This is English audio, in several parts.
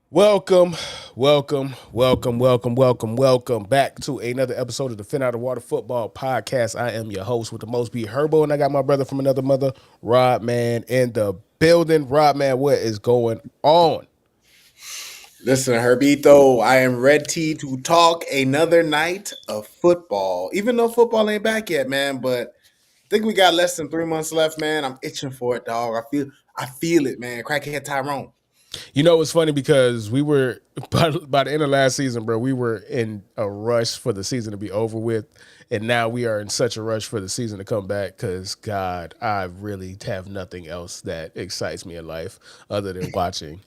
Welcome, welcome back to another episode of the Phin Outta Football Podcast. I am your host with the most be Herbo, and I got my brother from another mother, Rod Man, in the building. Rod Man, what is going on? Listen, Herbito, I am ready to talk another night of football. Even though football ain't back yet, man, but I think we got less than 3 months left, man. I'm itching for it, dog. I feel it, man. Crackhead Tyrone. You know, it's funny because we were by the end of last season, bro. We were in a rush for the season to be over with, and now we are in such a rush for the season to come back. Because God, I really have nothing else that excites me in life other than watching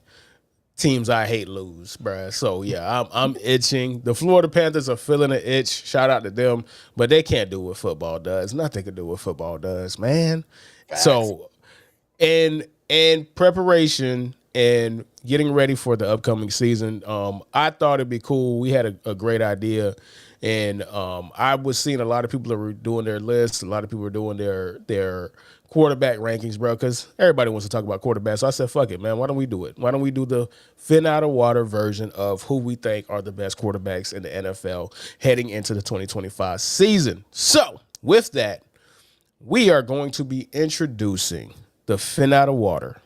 teams I hate lose, bruh. So yeah, I'm itching. The Florida Panthers are feeling an itch. Shout out to them, but they can't do what football does. Nothing can do what football does, man. Facts. So in preparation and getting ready for the upcoming season, I thought it'd be cool. We had a great idea, and I was seeing a lot of people that were doing their lists. A lot of people were doing their quarterback rankings, bro, because everybody wants to talk about quarterbacks. So I said, fuck it, man. Why don't we do it? Why don't we do the Phin Outta Water version of who we think are the best quarterbacks in the NFL heading into the 2025 season? So with that, we are going to be introducing the Phin Outta Water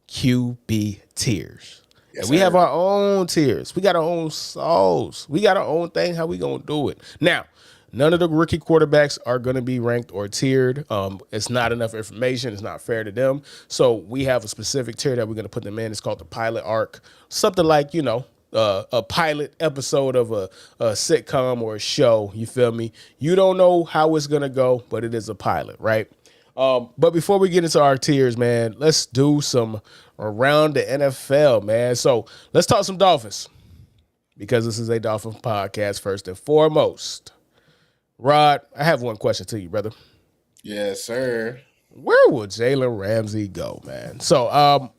QB tiers. Yes, And we have sir. our own tiers. We got our own sauce. We got our own thing. How we gonna do it? Now, none of the rookie quarterbacks are gonna be ranked or tiered. It's not enough information. It's not fair to them. So we have a specific tier that we're gonna put them in. It's called the pilot arc. Something like a pilot episode of a sitcom or a show. You feel me? You don't know how it's gonna go, but it is a pilot, right? But before we get into our tiers, man, let's do some around the NFL, man. So let's talk some Dolphins because this is a Dolphin podcast first and foremost. Rod, I have one question to you, brother. Yes, sir. Where will Jalen Ramsey go, man? So,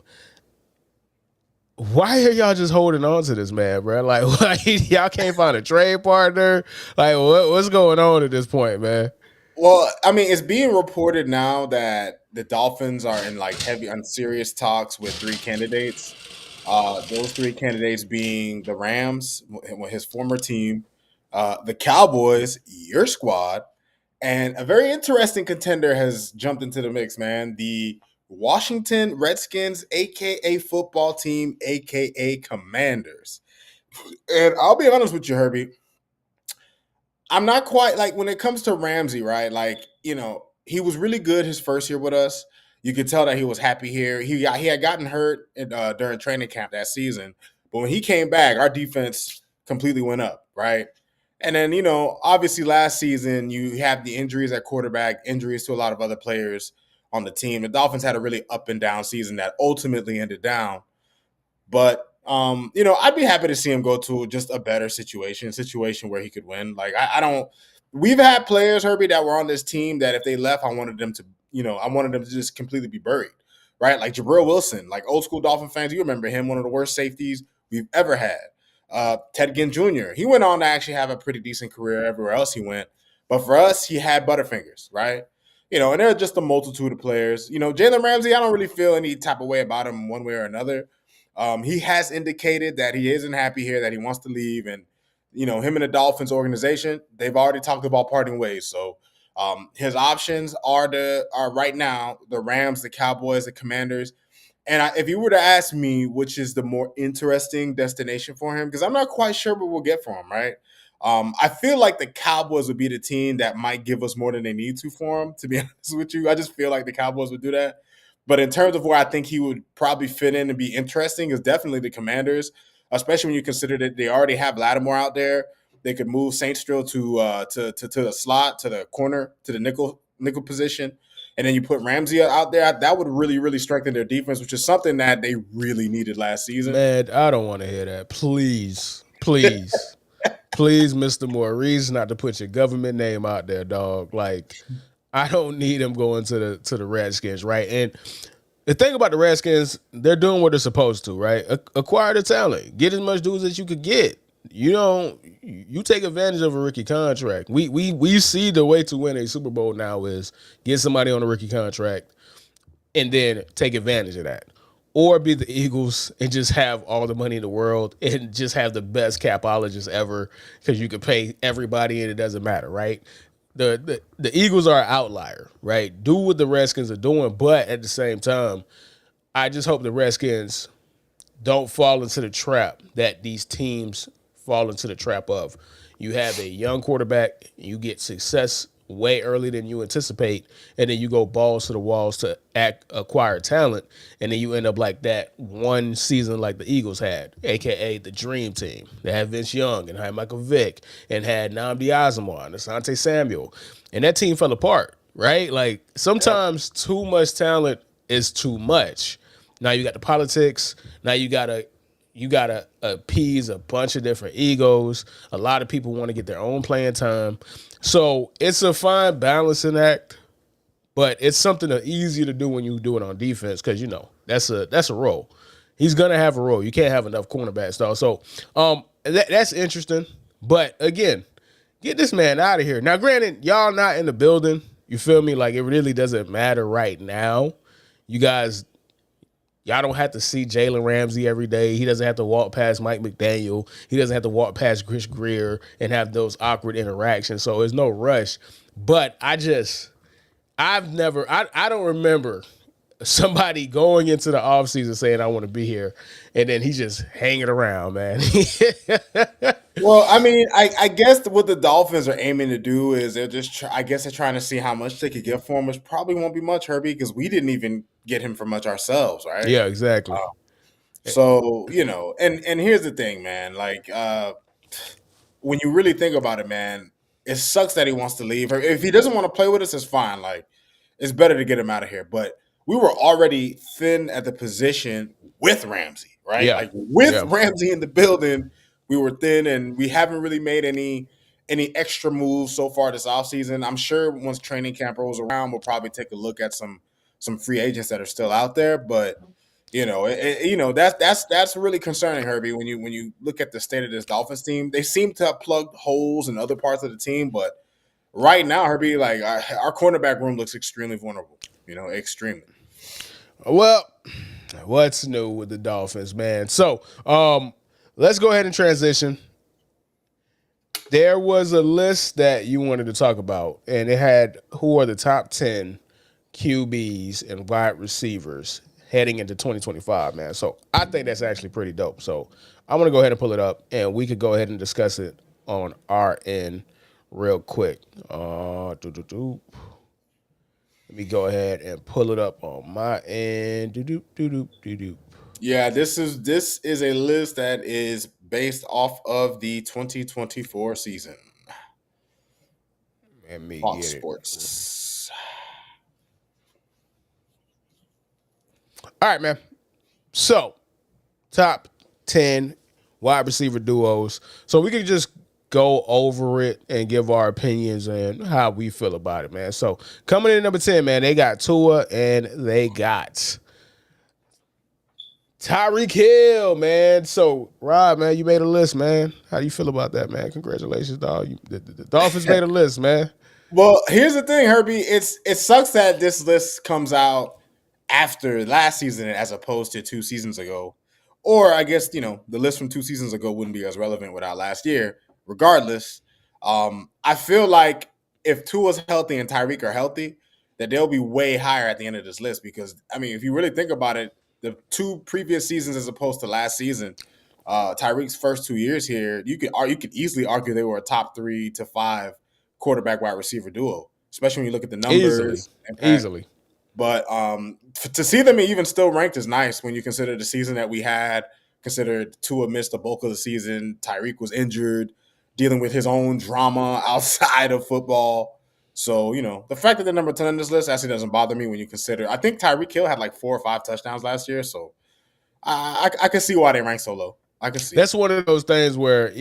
why are y'all just holding on to this man, bro? Like y'all can't find a trade partner. Like, what's going on at this point, man? Well, I mean, it's being reported now that the Dolphins are in like heavy on serious talks with three candidates. Those three candidates being the Rams, his former team, the Cowboys, your squad, and a very interesting contender has jumped into the mix, man. The Washington Redskins, aka football team, aka Commanders. And I'll be honest with you, Herbie. I'm not quite like when it comes to Ramsey, right? Like, he was really good his first year with us. You could tell that he was happy here. He had gotten hurt during training camp that season, but when he came back, our defense completely went up, right? And then obviously last season you have the injuries at quarterback, injuries to a lot of other players on the team. The Dolphins had a really up and down season that ultimately ended down. But I'd be happy to see him go to just a better situation where he could win. Like I don't. We've had players, Herbie, that were on this team that if they left, I wanted them to just completely be buried, right? Like Jabril Wilson, like old school Dolphin fans, you remember him, one of the worst safeties we've ever had. Ted Ginn Jr. He went on to actually have a pretty decent career everywhere else he went, but for us, he had Butterfingers, right? And there are just a multitude of players. Jalen Ramsey, I don't really feel any type of way about him one way or another. He has indicated that he isn't happy here, that he wants to leave, and him and the Dolphins organization, they've already talked about parting ways. So his options are right now the Rams, the Cowboys, the Commanders. And if you were to ask me which is the more interesting destination for him, because I'm not quite sure what we'll get for him, right? I feel like the Cowboys would be the team that might give us more than they need to for him. To be honest with you, I just feel like the Cowboys would do that. But in terms of where I think he would probably fit in and be interesting is definitely the Commanders, especially when you consider that they already have Lattimore out there. They could move Saint Strill to the slot, to the corner, to the nickel position, and then you put Ramsey out there. That would really really strengthen their defense, which is something that they really needed last season. Man, I don't want to hear that. Please, Mr. Maurice, not to put your government name out there, dog. Like, I don't need him going to the Redskins, right? And the thing about the Redskins, they're doing what they're supposed to, right? Acquire the talent, get as much dudes as you could get. You take advantage of a rookie contract. We see the way to win a Super Bowl now is get somebody on a rookie contract and then take advantage of that. or be the Eagles and just have all the money in the world and just have the best capologists ever because you could pay everybody and it doesn't matter, right? The Eagles are an outlier, right? Do what the Redskins are doing, but at the same time, I just hope the Redskins don't fall into the trap that these teams fall into the trap of. You have a young quarterback, you get success way earlier than you anticipate, and then you go balls to the walls to acquire talent, and then you end up like that one season like the Eagles had, aka the Dream Team. They had Vince Young and had Michael Vick and had Nnamdi Asomugha and Asante Samuel, and that team fell apart. Right? Like Yep. sometimes too much talent is too much. Now you got the politics. Now you gotta appease a bunch of different egos. A lot of people want to get their own playing time. So it's a fine balancing act, but it's something that easier to do when you do it on defense because that's a role. He's gonna have a role. You can't have enough cornerbacks though. So that's interesting. But again, get this man out of here. Now, granted, y'all not in the building. You feel me? Like it really doesn't matter right now. You guys, y'all don't have to see Jalen Ramsey every day. He doesn't have to walk past Mike McDaniel. He doesn't have to walk past Chris Greer and have those awkward interactions. So there's no rush. But I don't remember somebody going into the offseason saying, I want to be here. And then he's just hanging around, man. Well, I mean, I guess what the Dolphins are aiming to do is they're just, I guess they're trying to see how much they could get for him, which probably won't be much, Herbie, because we didn't even get him for much ourselves, right? Yeah, exactly. So and here's the thing, man. Like, when you really think about it, man, it sucks that he wants to leave. If he doesn't want to play with us, it's fine. Like, it's better to get him out of here. But we were already thin at the position with Ramsey, right? Yeah. Like with Yeah. Ramsey in the building, we were thin, and we haven't really made any extra moves so far this offseason. I'm sure once training camp rolls around, we'll probably take a look at some free agents that are still out there. But that's really concerning, Herbie. When you look at the state of this Dolphins team, they seem to have plugged holes in other parts of the team, but right now, Herbie, like our cornerback room looks extremely vulnerable. Extremely. Well, what's new with the Dolphins, man? So, let's go ahead and transition. There was a list that you wanted to talk about, and it had who are the top 10 QBs and wide receivers heading into 2025, man. So I think that's actually pretty dope. So I'm going to go ahead and pull it up, and we could go ahead and discuss it on our end real quick. Let me go ahead and pull it up on my end. Yeah, this is a list that is based off of the 2024 season. Let me Fox get it. Sports. All right, man. So, top 10 wide receiver duos. So we can just go over it and give our opinions and how we feel about it, man. So coming in at number 10, man, they got Tua and they got Tyreek Hill, man. So, Rob, man, you made a list, man. How do you feel about that, man? Congratulations, dog. The Dolphins made a list, man. Well, here's the thing, Herbie. It sucks that this list comes out after last season as opposed to 2 seasons ago. Or I guess, the list from 2 seasons ago wouldn't be as relevant without last year. Regardless, I feel like if Tua's healthy and Tyreek are healthy, that they'll be way higher at the end of this list because I mean, if you really think about it, the 2 previous seasons as opposed to last season, Tyreek's first 2 years here, you could easily argue they were a top 3 to 5 quarterback wide receiver duo, especially when you look at the Easily. numbers impact. Easily. But to see them even still ranked is nice when you consider the season that we had. Consider Tua missed the bulk of the season. Tyreek was injured, dealing with his own drama outside of football. So the fact that they're number 10 on this list actually doesn't bother me when you consider. I think Tyreek Hill had like 4 or 5 touchdowns last year, so I can see why they rank so low. I can see it. That's one of those things where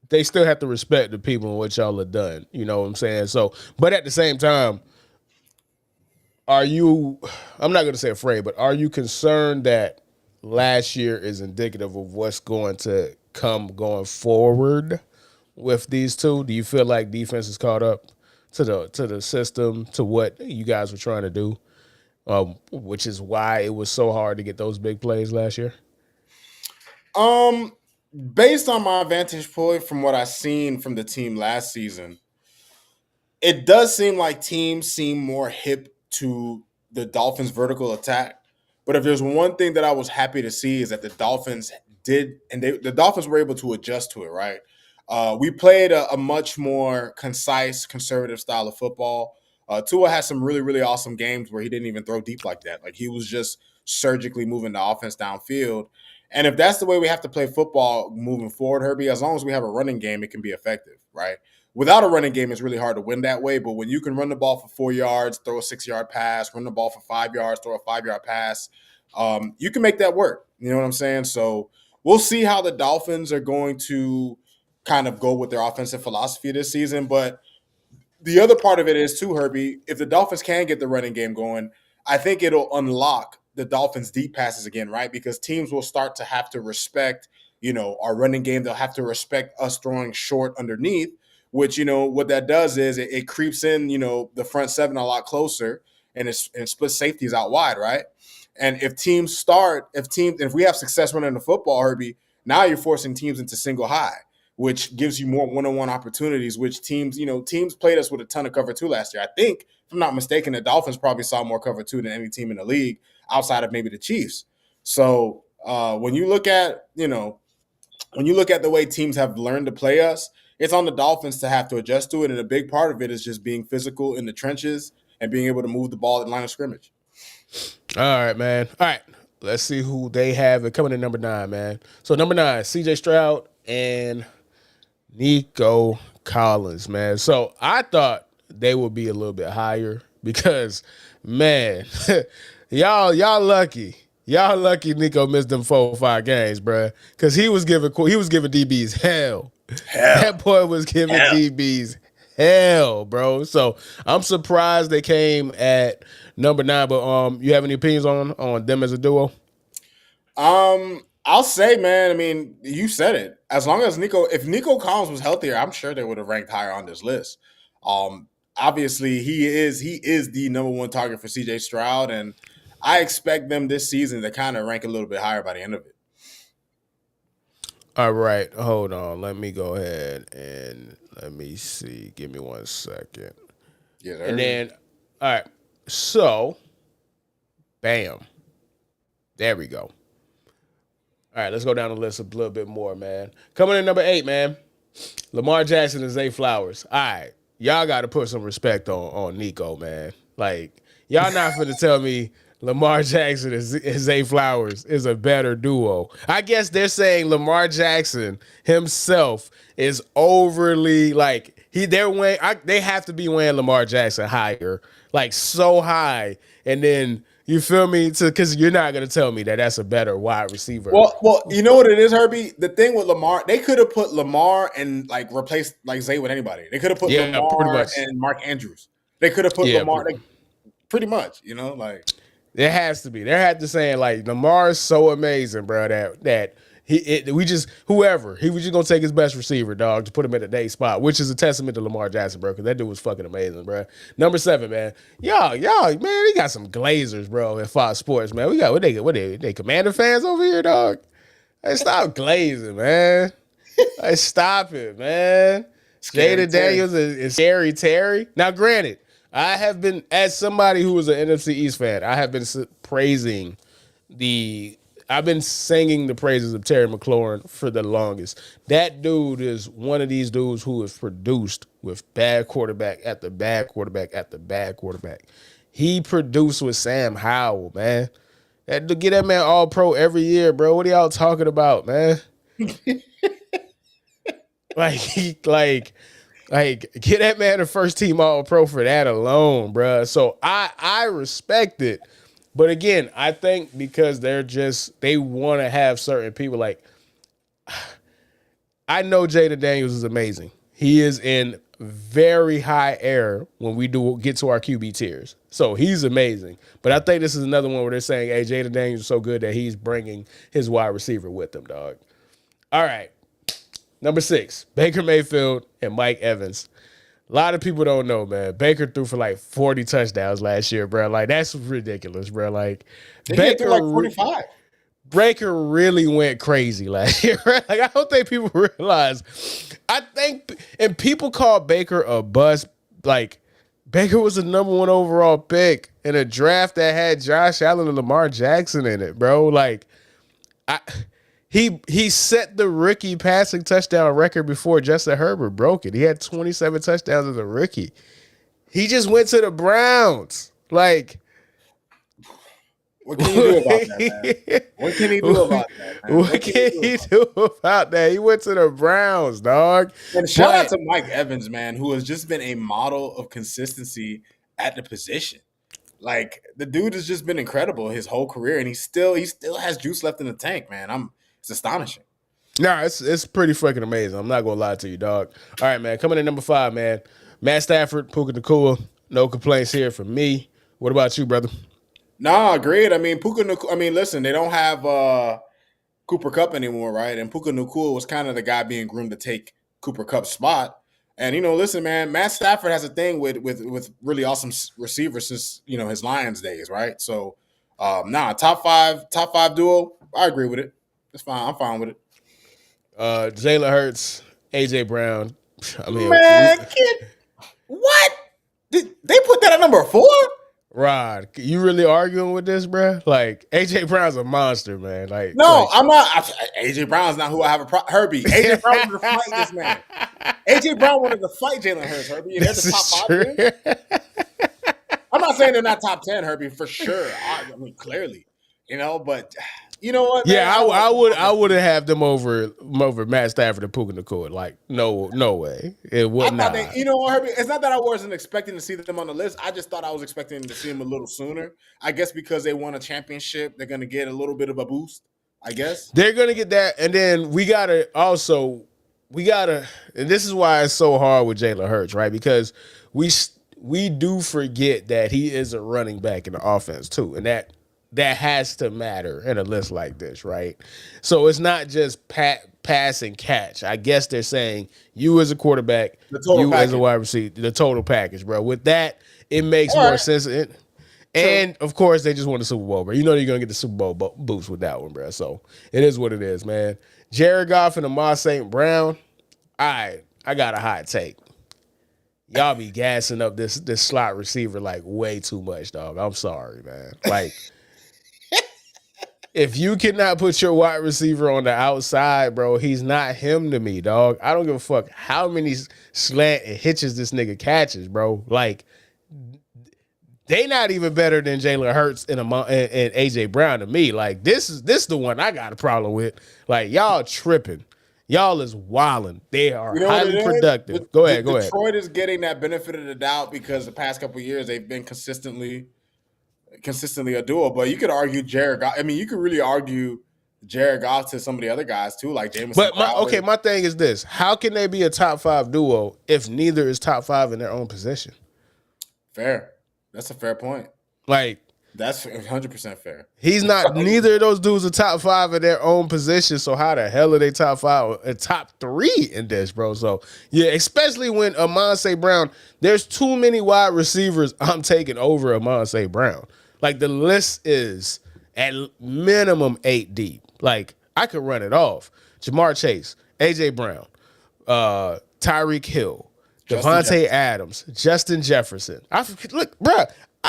they still have to respect the people and what y'all have done. You know what I'm saying? So, but at the same time, are you, I'm not going to say afraid, but are you concerned that last year is indicative of what's going to come going forward with these two? Do you feel like defense is caught up to the system, to what you guys were trying to do? which is why it was so hard to get those big plays last year? Um, Based on my vantage point from what I seen from the team last season, it does seem like teams seem more hip to the Dolphins' vertical attack. But if there's one thing that I was happy to see is that the Dolphins did, and the Dolphins were able to adjust to it. Right, we played a much more concise, conservative style of football. Tua had some really, really awesome games where he didn't even throw deep like that. Like he was just surgically moving the offense downfield. And if that's the way we have to play football moving forward, Herbie, as long as we have a running game, it can be effective, right? Without a running game, it's really hard to win that way. But when you can run the ball for 4 yards, throw a 6 yard pass, run the ball for 5 yards, throw a 5 yard pass, you can make that work. You know what I'm saying? So we'll see how the Dolphins are going to kind of go with their offensive philosophy this season. But the other part of it is too, Herbie, if the Dolphins can get the running game going, I think it'll unlock the Dolphins' deep passes again, right? Because teams will start to have to respect, our running game. They'll have to respect us throwing short underneath, which, what that does is it creeps in, the front seven a lot closer and splits safeties out wide, right? And if we have success running the football, Herbie, now you're forcing teams into single high, which gives you more one-on-one opportunities, which teams played us with a ton of cover two last year. I think, if I'm not mistaken, the Dolphins probably saw more cover two than any team in the league outside of maybe the Chiefs. So when you look at, the way teams have learned to play us, it's on the Dolphins to have to adjust to it. And a big part of it is just being physical in the trenches and being able to move the ball at the line of scrimmage. All right, man. All right. Let's see who they have it coming in number 9, man. So number 9, CJ Stroud and Nico Collins, man. So I thought they would be a little bit higher because, man, y'all lucky. Y'all lucky Nico missed them 4 or 5 games, bruh. Because he was giving DBs hell. Hell. That boy was giving DBs hell, bro. So I'm surprised they came at number 9. But you have any opinions on them as a duo? I'll say, man. I mean, you said it. As long as if Nico Collins was healthier, I'm sure they would have ranked higher on this list. Obviously, he is the number one target for CJ Stroud, and I expect them this season to kind of rank a little bit higher by the end of it. All right, hold on. Let me go ahead and let me see. Give me 1 second. Yes, And then, all right. So, bam. There we go. All right, let's go down the list a little bit more, man. Coming in number 8, man. Lamar Jackson and Zay Flowers. All right, y'all got to put some respect on Nico, man. Like, y'all not finna tell me Lamar Jackson and Zay Flowers is a better duo. I guess they're saying Lamar Jackson himself is overly they have to be weighing Lamar Jackson higher, like so high, and then. You feel me? Because you're not gonna tell me that that's a better wide receiver. Well, you know what it is, Herbie. The thing with Lamar, they could have put Lamar and replaced Zay with anybody. They could have put Pretty Lamar much. and Mark Andrews. They could have put Lamar. Pretty much, There has to be. They're had to saying Lamar is so amazing, bro. That he was just gonna take his best receiver, dog, to put him at a day spot, which is a testament to Lamar Jackson, bro, because that dude was fucking amazing, bro. Number 7, man. Y'all, man, we got some Glazers, bro, at Fox Sports, man. We got what they Commander fans over here, dog. Hey, stop glazing, man. Hey, stop it, man. Jada Daniels and Scary Terry. Now, granted, I have been, as somebody who was an NFC East fan, I have been I've been singing the praises of Terry McLaurin for the longest. That dude is one of these dudes who has produced with bad quarterback after bad quarterback after bad quarterback. He produced with Sam Howell, man. Get that man all pro every year, bro. What are y'all talking about, man? Like, get that man a first team all pro for that alone, bro. So I respect it. But again, I think because they want to have certain people I know Jada Daniels is amazing. He is in very high air when we get to our QB tiers. So he's amazing. But I think this is another one where they're saying, hey, Jada Daniels is so good that he's bringing his wide receiver with him, dog. All right. Number 6, Baker Mayfield and Mike Evans. A lot of people don't know, man. Baker threw for like 40 touchdowns last year, bro. Like that's ridiculous, bro. Like Did he threw like Baker 45? Baker really went crazy last year. Right? Like I don't think people realize. I think and people call Baker a bust. Like Baker was the number 1 overall pick in a draft that had Josh Allen and Lamar Jackson in it, bro. Like I he set the rookie passing touchdown record before Justin Herbert broke it. He had 27 touchdowns as a rookie. He just went to the Browns. Like What can you do about that, man? What can he do about that, man? What can he do about that? He went to the Browns, dog. And shout out to Mike Evans, man, who has just been a model of consistency at the position. Like the dude has just been incredible his whole career, and he still has juice left in the tank, man. It's astonishing. Nah, it's pretty fucking amazing. I'm not gonna lie to you, dog. All right, man. Coming in number 5, man. Matt Stafford, Puka Nacua. No complaints here from me. What about you, brother? Nah, agreed. I mean, listen, they don't have Cooper Kupp anymore, right? And Puka Nacua was kind of the guy being groomed to take Cooper Kupp's spot. And listen, man, Matt Stafford has a thing with really awesome receivers since his Lions days, right? So, top five duo. I agree with it. It's fine. I'm fine with it. Jalen Hurts, AJ Brown. I mean, man, kid, what? Did they put that at number 4? Rod, you really arguing with this, bro? Like AJ Brown's a monster, man. Like no, I'm not. AJ Brown's not who I have a Herbie. AJ Brown wanted to fight this man. AJ Brown wanted to fight Jalen Hurts, Herbie. And they're the top 5. I'm not saying they're not top 10, Herbie, for sure. I mean, clearly, but you know what? Yeah, man? I would have them over Matt Stafford and Puka Nacua. Like, no way. It would not. Herbie, it's not that I wasn't expecting to see them on the list. I just thought I was expecting to see them a little sooner. I guess because they won a championship, they're going to get a little bit of a boost, I guess. They're going to get that. And then we got to, and this is why it's so hard with Jalen Hurts, right? Because we do forget that he is a running back in the offense too. And that has to matter in a list like this, right? So it's not just pass and catch. I guess they're saying you as a quarterback, you as a wide receiver, the total package, bro. With that, it makes more sense. And of course, they just won the Super Bowl, bro. You know you're gonna get the Super Bowl boost with that one, bro. So it is what it is, man. Jared Goff and Amon St. Brown. I got a hot take. Y'all be gassing up this slot receiver like way too much, dog. I'm sorry, man. Like. If you cannot put your wide receiver on the outside, bro, he's not him to me, dog. I don't give a fuck how many slant and hitches this nigga catches, bro. Like, they not even better than Jalen Hurts and AJ Brown to me. Like, this is the one I got a problem with. Like, y'all tripping. Y'all is wilding. They are highly productive. Go ahead. Detroit is getting that benefit of the doubt because the past couple of years they've been consistently a duo, but you could argue Jared Goff. I mean, you could really argue Jared Goff to some of the other guys too, like Jameson. But my thing is this: how can they be a top 5 duo if neither is top 5 in their own position? Fair. That's a fair point. Like that's 100% fair. He's not. Neither of those dudes are top 5 in their own position. So how the hell are they top 5, top 3 in this, bro? So yeah, especially when Amon St. Brown. There's too many wide receivers I'm taking over Amon St. Brown. Like the list is at minimum 8 deep. Like I could run it off. Jamar Chase, AJ Brown, Tyreek Hill, Devontae Adams, Justin Jefferson. Look, bro,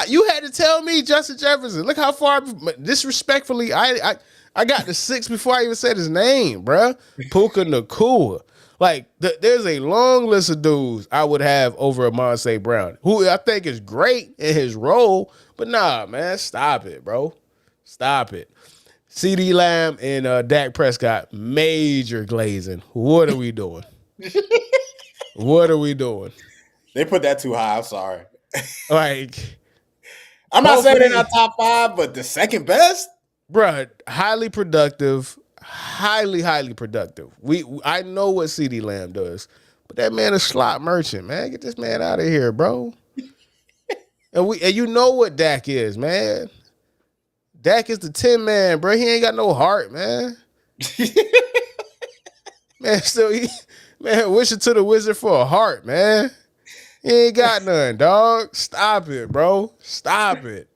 you had to tell me Justin Jefferson. Look how far. Disrespectfully, I got to 6 before I even said his name, bro. Puka Nacua. Like, there's a long list of dudes I would have over Amon St. Brown, who I think is great in his role, but nah, man, stop it, bro. Stop it. CeeDee Lamb and Dak Prescott, major glazing. What are we doing? What are we doing? They put that too high. I'm sorry. Like, I'm not saying they're not top 5, but the second best? Bruh, highly productive. Highly productive. I know what CeeDee Lamb does, but that man is slot merchant, man. Get this man out of here, bro. and you know what Dak is, man. Dak is the 10 man, bro. He ain't got no heart, man. Man, wishing to the wizard for a heart, man. He ain't got none, dog. Stop it, bro. Stop it.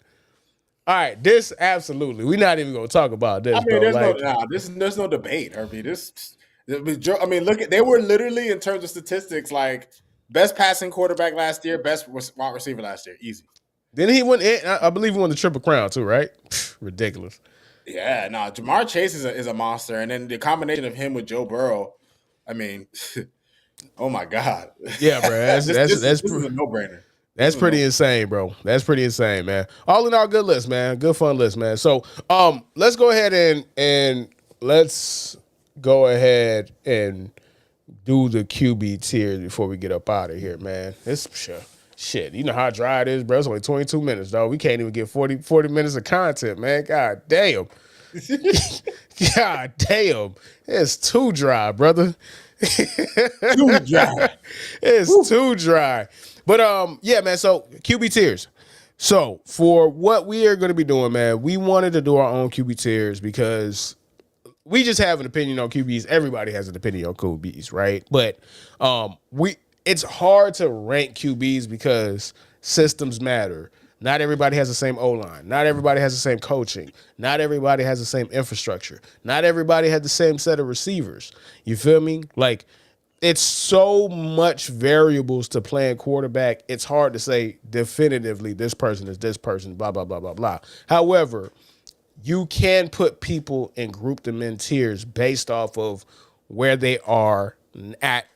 All right, this absolutely. We're not even gonna talk about I this, mean, bro. Like, there's no debate, Herbie. I mean, look at they were literally in terms of statistics like best passing quarterback last year, best wide receiver last year, easy. then he won. I believe he won the Triple Crown too, right? Ridiculous. Yeah, no, Jamar Chase is a monster, and then the combination of him with Joe Burrow, I mean, oh my god, Yeah, bro. this is a no brainer. This That's is a no. pretty insane, bro. That's pretty insane, man. All in all, good list, man. Good fun list, man. So, let's go ahead and let's go ahead and do the QB tiers before we get up out of here, man. It's shit. You know how dry it is, bro. It's only 22 minutes, dog. We can't even get 40 minutes of content, man. God damn. God damn. It's too dry, brother. Too dry. It's too dry. But yeah, man. So QB tiers. So for what we are going to be doing, man, we wanted to do our own QB tiers because we just have an opinion on QBs. Everybody has an opinion on QBs, right? But it's hard to rank QBs because systems matter. Not everybody has the same O-line. Not everybody has the same coaching. Not everybody has the same infrastructure. Not everybody had the same set of receivers. You feel me? Like, it's so much variables to playing quarterback. It's hard to say definitively this person is this person, blah, blah, blah, blah, blah. However, you can put people and group them in tiers based off of where they are at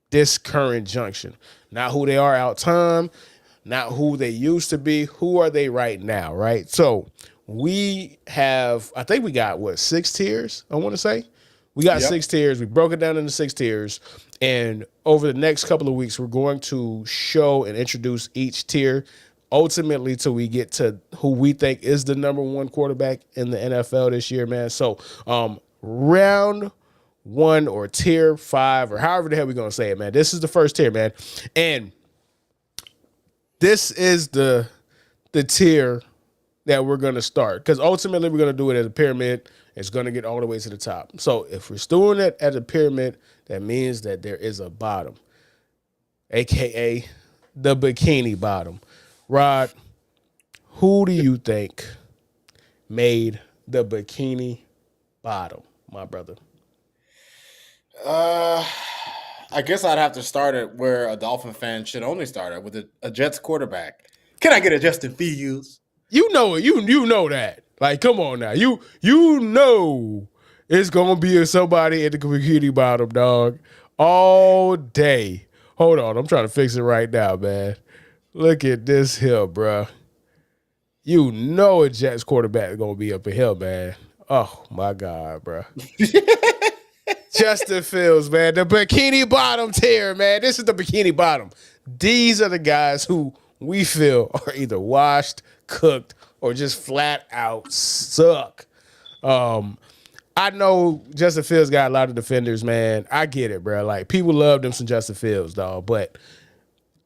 this current junction. Not who they are out time, not who they used to be, who are they right now, right? So we have, I think we got, what, 6 tiers, I want to say? We got 6 tiers. We broke it down into 6 tiers. And over the next couple of weeks, we're going to show and introduce each tier ultimately till we get to who we think is the number 1 quarterback in the NFL this year, man. So round 1 or tier 5 or however the hell we're going to say it, man. This is the first tier, man. And this is the tier that we're going to start because ultimately we're going to do it as a pyramid. It's going to get all the way to the top. So if we're doing it as a pyramid, that means that there is a bottom, aka the bikini bottom. Rod, who do you think made the bikini bottom, my brother? I guess I'd have to start it where a Dolphin fan should only start it with a Jets quarterback. Can I get a Justin Fields? You know it. You know that. Like, come on now. You know it's gonna be somebody at the bikini bottom, dog, all day. Hold on, I'm trying to fix it right now, man. Look at this here, bro. You know a Jets quarterback is gonna be up a hill, man. Oh my God, bro. Justin Fields, man. The bikini bottom tier, man. This is the bikini bottom. These are the guys who we feel are either washed, cooked, or just flat out suck. I know Justin Fields got a lot of defenders, man. I get it, bro. Like, people love them some Justin Fields, dog. But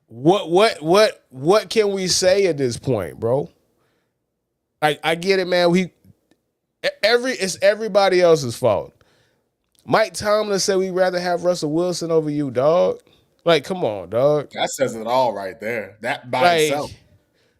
what can we say at this point, bro? I get it, man. It's everybody else's fault. Mike Tomlin said we'd rather have Russell Wilson over you, dog. Like, come on, dog. That says it all right there. That by itself.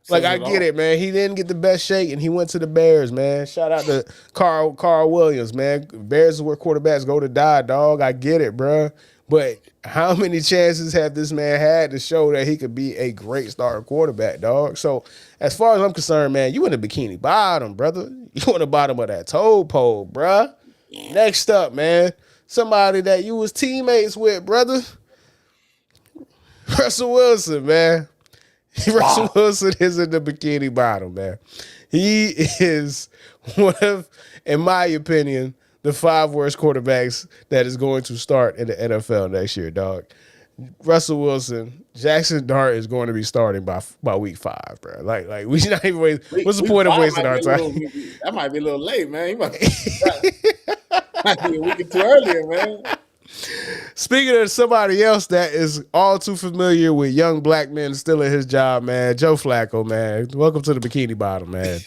Like, I get it, man. He didn't get the best shake, and he went to the Bears, man. Shout out to Carl Williams, man. Bears is where quarterbacks go to die, dog. I get it, bro. But how many chances have this man had to show that he could be a great starting quarterback, dog? So, as far as I'm concerned, man, you in the bikini bottom, brother. You on the bottom of that toe pole, bruh. Next up, man, somebody that you was teammates with, brother. Russell Wilson, man. Russell Wilson is in the bikini bottom, man. He is one of, in my opinion, the 5 worst quarterbacks that is going to start in the NFL next year, dog. Russell Wilson, Jackson Dart is going to be starting by week 5, bro. Like we not even wait. What's the point of wasting our time? That might be a little late, man. You might be a week too early, man. Speaking of somebody else that is all too familiar with young black men still in his job, man, Joe Flacco, man. Welcome to the bikini bottom, man.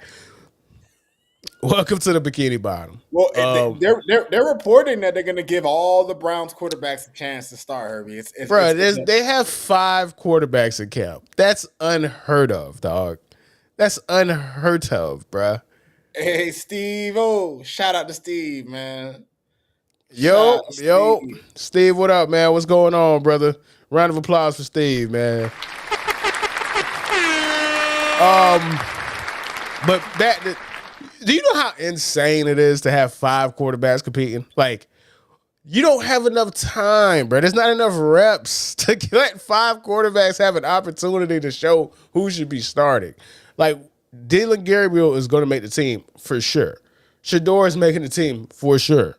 Welcome to the Bikini Bottom. Well, they're reporting that they're going to give all the Browns quarterbacks a chance to start. Herbie, Bro, they have 5 quarterbacks in camp. That's unheard of, dog. That's unheard of, bruh. hey Steve. Oh, shout out to Steve, man. Shout Yo, out to yo, Steve. Steve, what up, man? What's going on, brother? Round of applause for Steve, man. But do you know how insane it is to have 5 quarterbacks competing? Like, you don't have enough time, bro. There's not enough reps to let 5 quarterbacks have an opportunity to show who should be starting. Like, Dylan Gabriel is going to make the team for sure. Shador is making the team for sure.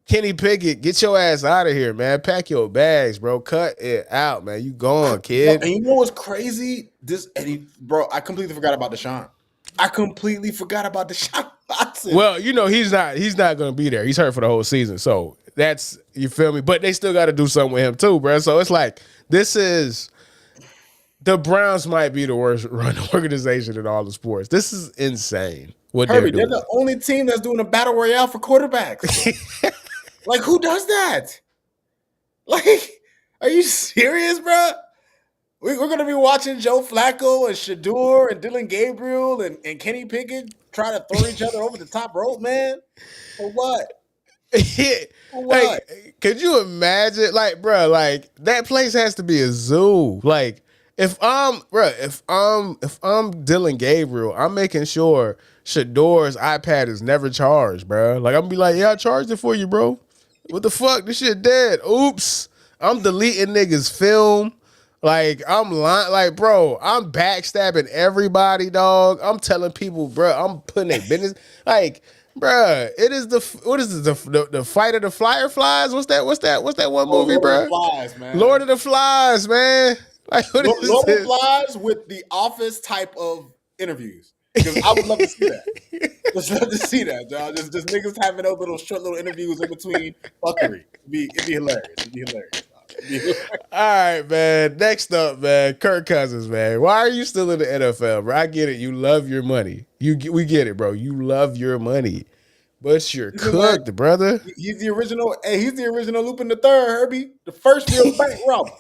Kenny Pickett, get your ass out of here, man. Pack your bags, bro. Cut it out, man. You gone, kid. And you know what's crazy? Bro, I completely forgot about Deshaun. I completely forgot about Deshaun Watson. Well, you know, he's not going to be there. He's hurt for the whole season. So that's, you feel me? But they still got to do something with him too, bro. So it's like, the Browns might be the worst run organization in all the sports. This is insane what Herbie, they're doing. they're the only team that's doing a battle royale for quarterbacks. Like, who does that? Like, are you serious, bro? We're going to be watching Joe Flacco and Shador and Dylan Gabriel and Kenny Pickett try to throw each other over the top rope, man? For what? For what? Like, could you imagine? Like, bro, like that place has to be a zoo. Like, if I'm Dylan Gabriel, I'm making sure Shador's iPad is never charged, bro. Like, I'm gonna be like, yeah, I charged it for you, bro. What the fuck? This shit dead. Oops. I'm deleting niggas' film. Like, I'm lying. Like, bro, I'm backstabbing everybody, dog. I'm telling people, bro, I'm putting their business. Like, bro, it is the fight of the Fireflies. What's that one movie, Lord bro? of the Flies, man. Lord of the Flies, man. Like, what is Lord of this? the Flies with the Office type of interviews. Because I would love to see that. Just love to see that, dog. Just niggas having those short little interviews in between fuckery. It'd be hilarious. It'd be hilarious. All right, man. Next up, man, Kirk Cousins, man. Why are you still in the NFL, bro? I get it. You love your money. We get it, bro. You love your money, but you're cooked, brother. He's the original. Hey, he's the original Lupin the Third, Herbie. The first real bank robber.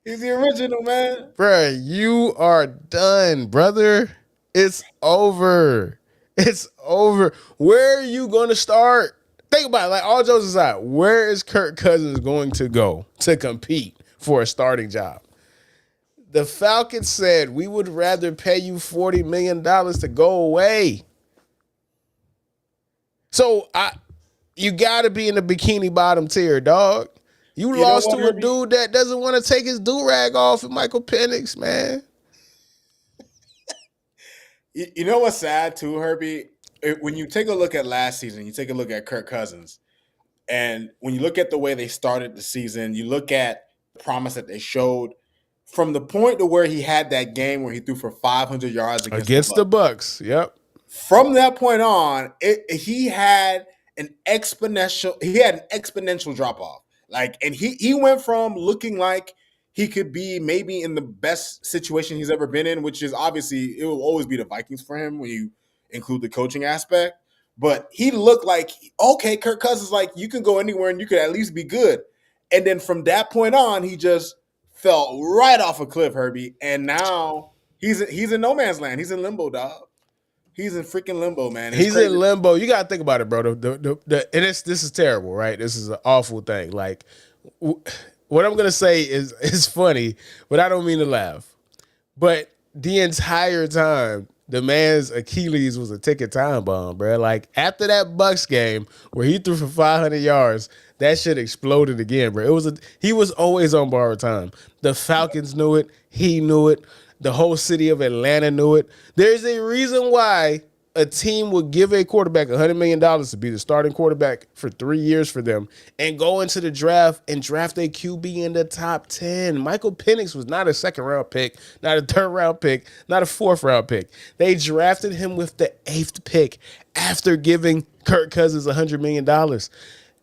He's the original, man. Bro, you are done, brother. It's over. It's over. Where are you going to start? Think about it. Like, all jokes aside, where is Kirk Cousins going to go to compete for a starting job? The Falcons said, we would rather pay you $40 million to go away. So you got to be in the bikini bottom tier, dog. You lost to a dude that doesn't want to take his do-rag off at Michael Penix, man. You know what's sad too, Herbie? When you take a look at last season, you take a look at Kirk Cousins, and when you look at the way they started the season, you look at the promise that they showed from the point to where he had that game where he threw for 500 yards against the Bucks. Yep. From that point on, he had an exponential drop off. Like, and he went from looking like he could be maybe in the best situation he's ever been in, which is obviously it will always be the Vikings for him when you include the coaching aspect. But he looked like, okay, Kirk Cousins, like, you can go anywhere and you could at least be good. And then from that point on, he just fell right off a cliff, Herbie. And now he's in no man's land. He's in limbo, dog. He's in freaking limbo, man. He's crazy. In limbo. You gotta think about it, bro. And this is terrible, right? This is an awful thing. Like, what I'm gonna say is funny, but I don't mean to laugh. But the entire time, the man's Achilles was a ticking time bomb, bro. Like, after that Bucks game where he threw for 500 yards, that shit exploded again, bro. He was always on borrowed time. The Falcons knew it. He knew it. The whole city of Atlanta knew it. There's a reason why a team would give a quarterback $100 million to be the starting quarterback for 3 years for them and go into the draft and draft a QB in the top 10. Michael Penix was not a second-round pick, not a third-round pick, not a fourth-round pick. They drafted him with the 8th pick after giving Kirk Cousins $100 million.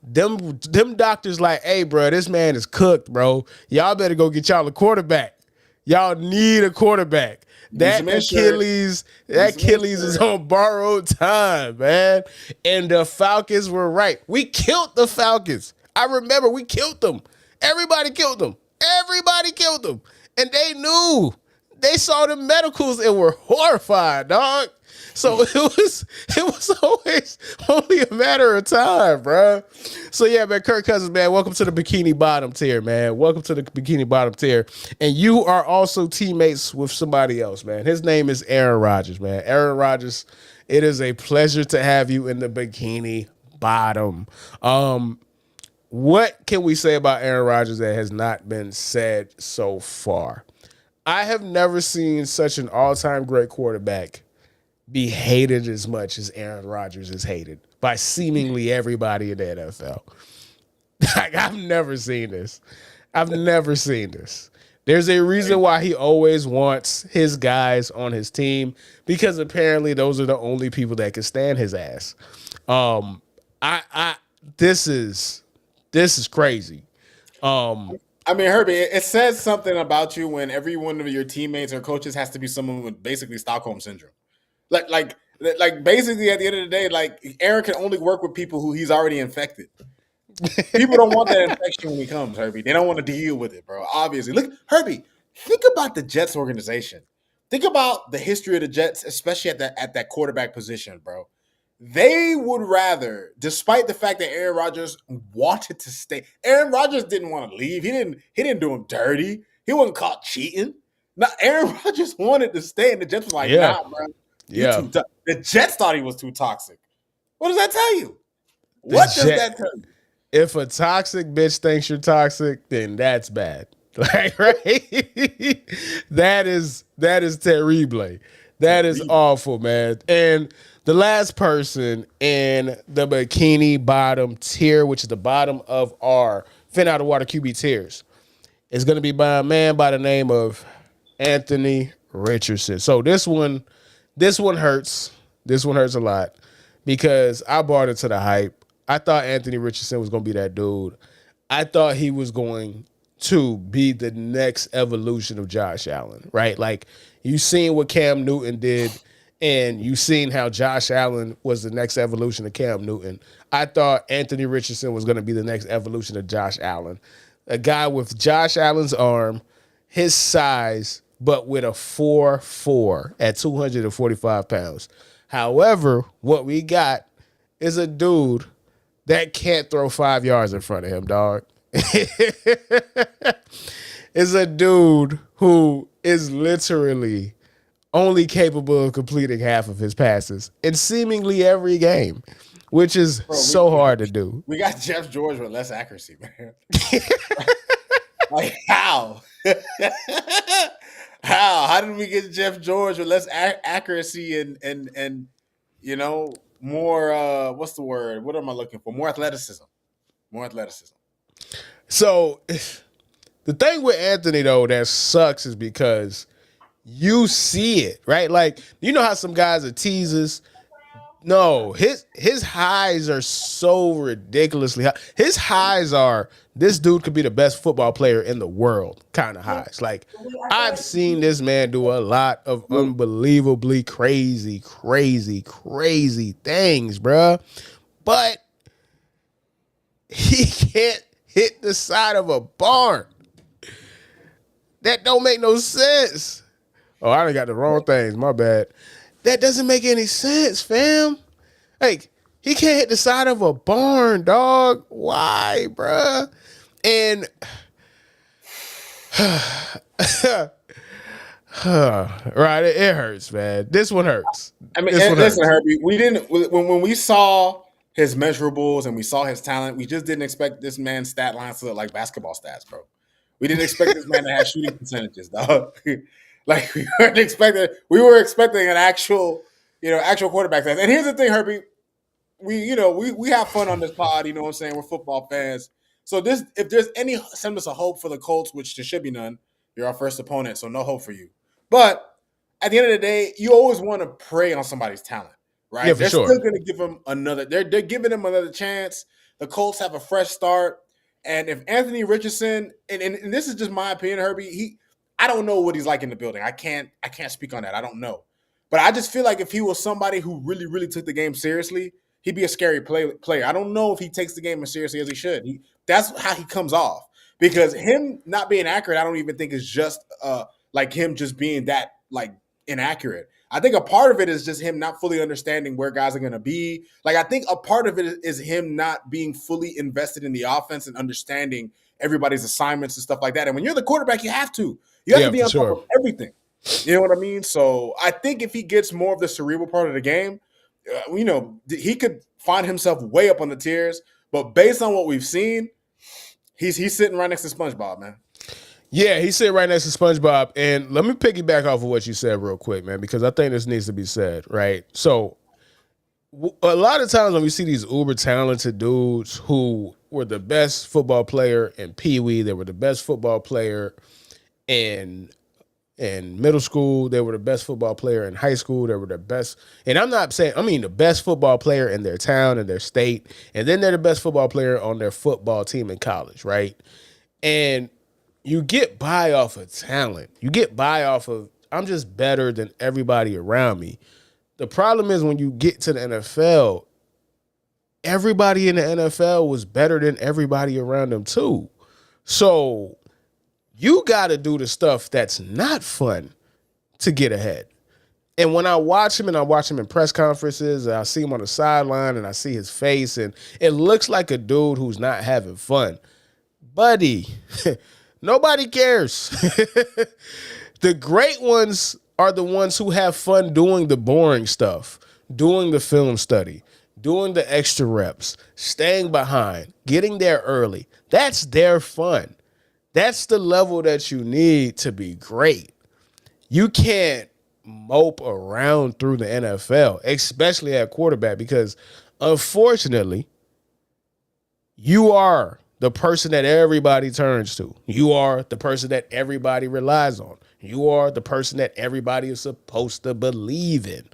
Them doctors like, hey, bro, this man is cooked, bro. Y'all better go get y'all a quarterback. Y'all need a quarterback. Need some insurance. Need That some Achilles is insurance. on borrowed time, man. And the Falcons were right. We killed the Falcons. I remember we killed them. Everybody killed them. Everybody killed them. And they knew. They saw the medicals and were horrified, dog. So it was always only a matter of time, bro. So yeah, man, Kirk Cousins, man, welcome to the Bikini Bottom tier, man. Welcome to the Bikini Bottom tier. And you are also teammates with somebody else, man. His name is Aaron Rodgers, man. Aaron Rodgers, it is a pleasure to have you in the Bikini Bottom. What can we say about Aaron Rodgers that has not been said so far? I have never seen such an all-time great quarterback be hated as much as Aaron Rodgers is hated by seemingly everybody in the NFL. Like, I've never seen this. I've never seen this. There's a reason why he always wants his guys on his team, because apparently those are the only people that can stand his ass. This is crazy. I mean, Herbie, it says something about you when every one of your teammates or coaches has to be someone with basically Stockholm syndrome. Like basically at the end of the day, like Aaron can only work with people who he's already infected. People don't want that infection when he comes, Herbie. They don't want to deal with it, bro. Obviously. Look, Herbie, think about the Jets organization. Think about the history of the Jets, especially at that quarterback position, bro. They would rather, despite the fact that Aaron Rodgers wanted to stay. Aaron Rodgers didn't want to leave. He didn't do him dirty. He wasn't caught cheating. Now Aaron Rodgers wanted to stay, and the Jets was like, Yeah. nah, bro. You Yeah. too the Jets thought he was too toxic. What does that tell you? What does that tell you? If a toxic bitch thinks you're toxic, then that's bad. Like, right? that is terrible. That is awful, man. And the last person in the Bikini Bottom tier, which is the bottom of our Phin Outta Water QB tiers, is going to be by a man by the name of Anthony Richardson. So this one hurts. This one hurts a lot because I bought into the hype. I thought Anthony Richardson was going to be that dude. I thought he was going to be the next evolution of Josh Allen, right? Like, you seen what Cam Newton did, and you seen how Josh Allen was the next evolution of Cam Newton. I thought Anthony Richardson was going to be the next evolution of Josh Allen. A guy with Josh Allen's arm, his size, but with a 4.4 at 245 pounds. However, what we got is a dude that can't throw 5 yards in front of him, dog. Is a dude who is literally only capable of completing half of his passes in seemingly every game, which is hard to do. We got Jeff George with less accuracy, man. Like, how? How did we get Jeff George with less accuracy and you know, more what's the word? What am I looking for? More athleticism. More athleticism. So the thing with Anthony, though, that sucks is because you see it, right? Like, you know how some guys are teasers? No, his highs are so ridiculously high. His highs are, this dude could be the best football player in the world kind of highs. Like, I've seen this man do a lot of unbelievably crazy things, bruh. But he can't hit the side of a barn. That don't make no sense. Oh, I done got the wrong things. My bad. That doesn't make any sense, fam. Like, he can't hit the side of a barn, dog. Why, bruh? And right, it hurts, man. This one hurts. I mean, listen, Herbie, we didn't when we saw his measurables and we saw his talent, we just didn't expect this man's stat lines to look like basketball stats, bro. We didn't expect this man to have shooting percentages, dog. Like, we weren't expecting. We were expecting an actual quarterback stats. And here's the thing, Herbie, we have fun on this pod. You know what I'm saying? We're football fans. So if there's any semblance of hope for the Colts, which there should be none, you're our first opponent, so no hope for you. But at the end of the day, you always want to prey on somebody's talent, right? Yeah, for they're sure. still going to give him another. They're giving him another chance. The Colts have a fresh start, and if Anthony Richardson, and this is just my opinion, Herbie, I don't know what he's like in the building. I can't speak on that. I don't know. But I just feel like if he was somebody who really, really took the game seriously, he'd be a scary player. I don't know if he takes the game as seriously as he should. That's how he comes off. Because him not being accurate, I don't even think is just like him just being that like inaccurate. I think a part of it is just him not fully understanding where guys are going to be. Like I think a part of it is him not being fully invested in the offense and understanding everybody's assignments and stuff like that. And when you're the quarterback, you have to. You have to Yeah, be for on top sure. of everything. You know what I mean? So I think if he gets more of the cerebral part of the game, he could find himself way up on the tiers. But based on what we've seen, he's sitting right next to SpongeBob, man. Yeah, he's sitting right next to SpongeBob. And let me piggyback off of what you said real quick, man, because I think this needs to be said, right? So a lot of times when we see these uber talented dudes who were the best football player in Pee Wee, they were the best football player in middle school, they were the best football player in high school, they were the best, and I'm not saying, I mean the best football player in their town and their state, and then they're the best football player on their football team in college, right? And you get by off of talent. You get by off of I'm just better than everybody around me. The problem is when you get to the NFL, everybody in the NFL was better than everybody around them too. So you got to do the stuff that's not fun to get ahead. And when I watch him and I watch him in press conferences, I see him on the sideline and I see his face, and it looks like a dude who's not having fun. Buddy, nobody cares. The great ones are the ones who have fun doing the boring stuff, doing the film study, doing the extra reps, staying behind, getting there early. That's their fun. That's the level that you need to be great. You can't mope around through the NFL, especially at quarterback, because unfortunately, you are the person that everybody turns to. You are the person that everybody relies on. You are the person that everybody is supposed to believe in.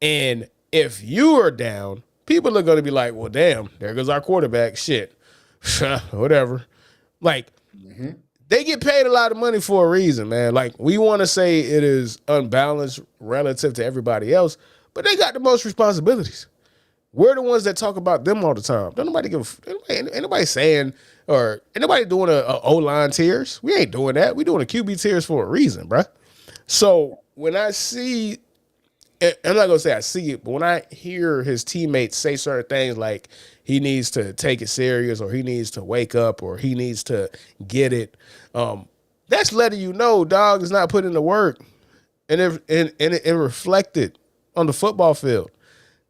And if you are down, people are going to be like, well, damn, there goes our quarterback. Shit. Whatever. Like, they get paid a lot of money for a reason, man. Like, we want to say it is unbalanced relative to everybody else, but they got the most responsibilities. We're the ones that talk about them all the time. Don't nobody give ain't nobody saying or ain't nobody doing a O-line tiers. We ain't doing that. We doing a QB tiers for a reason, bruh. So when I see, I'm not gonna say I see it, but when I hear his teammates say certain things like he needs to take it serious or he needs to wake up or he needs to get it, that's letting you know dog is not putting in the work, and it reflected on the football field.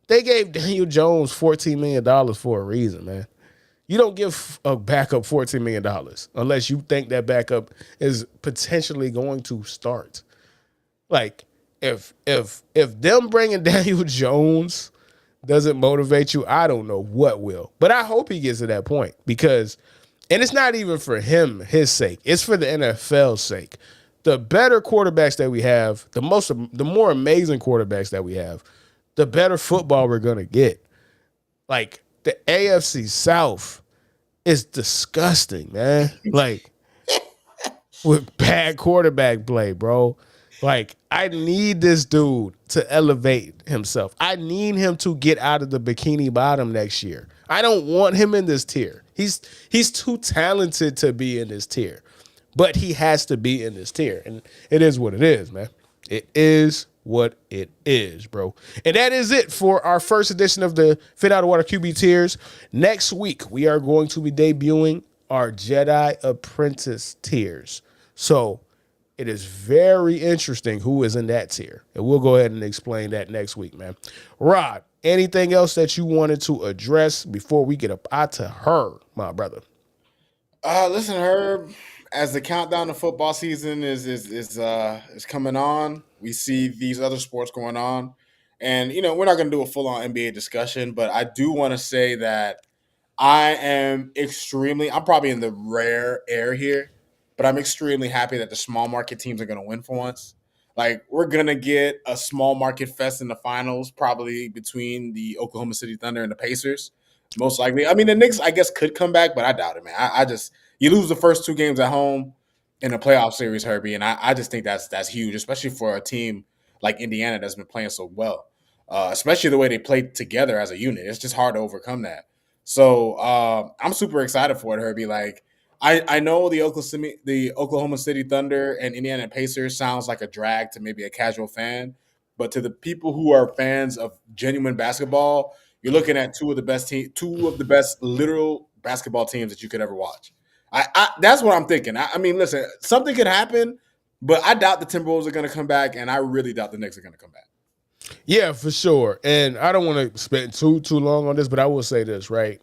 They gave Daniel Jones $14 million for a reason, man. You don't give a backup $14 million unless you think that backup is potentially going to start. Like, if them bringing Daniel Jones doesn't motivate you, I don't know what will. But I hope he gets to that point because, and it's not even for him, his sake. It's for the NFL's sake. The better quarterbacks that we have, the more amazing quarterbacks that we have, the better football we're gonna get. Like the AFC South is disgusting, man. Like with bad quarterback play, bro. Like I need this dude to elevate himself. I need him to get out of the bikini bottom next year. I don't want him in this tier. He's too talented to be in this tier. But he has to be in this tier. And it is what it is, man. It is what it is, bro. And that is it for our first edition of the Phin Outta Water QB tiers. Next week, we are going to be debuting our Jedi Apprentice tiers. So it is very interesting who is in that tier. And we'll go ahead and explain that next week, man. Rod, anything else that you wanted to address before we get up out to her, my brother? Listen, Herb. As the countdown to football season is coming on, we see these other sports going on, and we're not going to do a full on NBA discussion, but I do want to say that I am extremely. I'm probably in the rare air here, but I'm extremely happy that the small market teams are going to win for once. Like we're gonna get a small market fest in the finals, probably between the Oklahoma City Thunder and the Pacers. Most likely. I mean, the Knicks, I guess, could come back, but I doubt it, man. I just you lose the first two games at home. in a playoff series, Herbie, and I just think that's huge, especially for a team like Indiana that's been playing so well, especially the way they play together as a unit. It's just hard to overcome that. So I'm super excited for it, Herbie. Like I know the Oklahoma City Thunder and Indiana Pacers sounds like a drag to maybe a casual fan, but to the people who are fans of genuine basketball, you're looking at two of the best literal basketball teams that you could ever watch. I that's what I'm thinking. I mean, listen, something could happen, but I doubt the Timberwolves are going to come back, and I really doubt the Knicks are going to come back. Yeah, for sure. And I don't want to spend too long on this, but I will say this, right?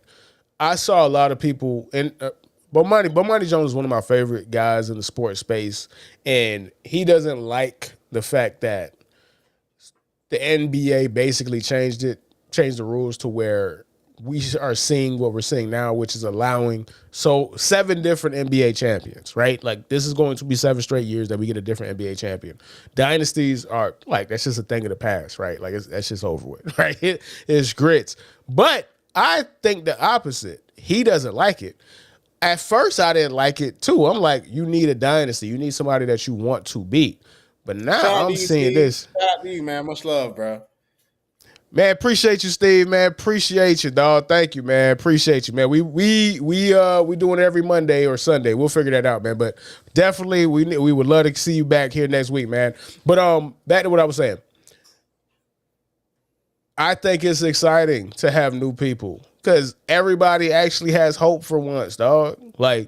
I saw a lot of people, and Bomani Jones is one of my favorite guys in the sports space, and he doesn't like the fact that the NBA basically changed the rules to where we are seeing what we're seeing now, which is allowing 7 different NBA champions, right? Like this is going to be 7 straight years that we get a different NBA champion. Dynasties are like that's just a thing of the past, right? Like that's just over with, right? It's grits. But I think the opposite. He doesn't like it. At first, I didn't like it too. I'm like, you need a dynasty. You need somebody that you want to beat. But Shout now out to I'm you, seeing Steve. this. Shout out to you, man. Much love, bro. Man, appreciate you, Steve. Man, appreciate you, dog. Thank you, man. Appreciate you, man. We doing it every Monday or Sunday. We'll figure that out, man. But definitely, we would love to see you back here next week, man. But back to what I was saying. I think it's exciting to have new people because everybody actually has hope for once, dog. Like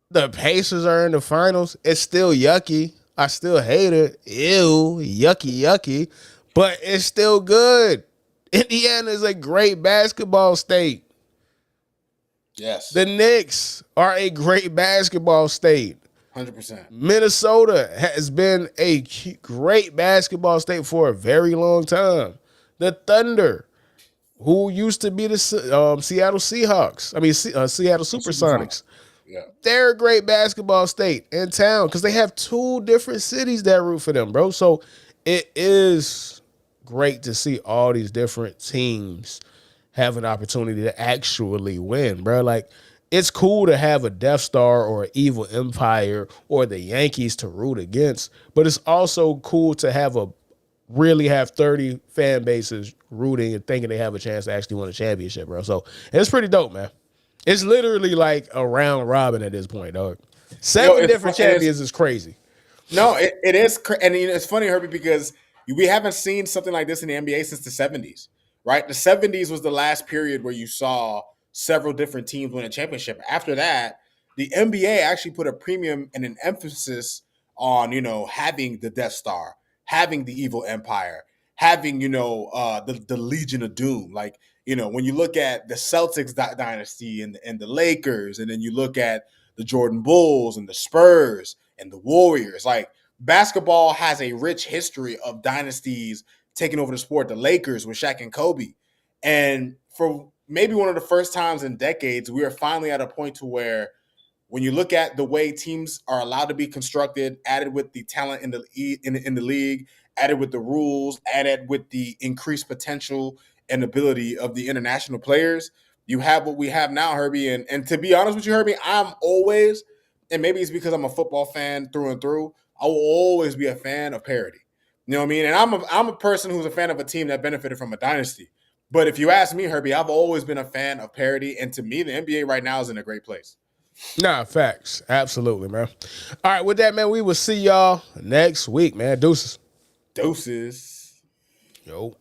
the Pacers are in the finals. It's still yucky. I still hate it. Ew, yucky. But it's still good. Indiana is a great basketball state. Yes, The Knicks are a great basketball state. 100%. Minnesota has been a great basketball state for a very long time. The Thunder, who used to be the Seattle Seahawks, Seattle Supersonics. Yeah. They're a great basketball state in town because they have 2 different cities that root for them, bro. So it is great to see all these different teams have an opportunity to actually win, bro. Like, it's cool to have a Death Star or an evil empire or the Yankees to root against, but it's also cool to have 30 fan bases rooting and thinking they have a chance to actually win a championship, bro. So it's pretty dope, man. It's literally like a round robin at this point, dog. 7 different champions is crazy. No, it is, and it's funny, Herbie, because we haven't seen something like this in the NBA since the '70s, right? The '70s was the last period where you saw several different teams win a championship. After that, the NBA actually put a premium and an emphasis on having the Death Star, having the evil empire, having the Legion of Doom. Like when you look at the Celtics dynasty and the Lakers, and then you look at the Jordan Bulls and the Spurs and the Warriors. Like basketball has a rich history of dynasties taking over the sport. The Lakers with Shaq and Kobe, and for maybe one of the first times in decades, we are finally at a point to where when you look at the way teams are allowed to be constructed, added with the talent in the league, added with the rules, added with the increased potential and ability of the international players, you have what we have now, Herbie. And to be honest with you, Herbie, I'm always, and maybe it's because I'm a football fan through and through, I will always be a fan of parity. You know what I mean? And I'm a person who's a fan of a team that benefited from a dynasty. But if you ask me, Herbie, I've always been a fan of parity. And to me, the NBA right now is in a great place. Nah, facts. Absolutely, man. All right, with that, man, we will see y'all next week, man. Deuces. Doses. Yo.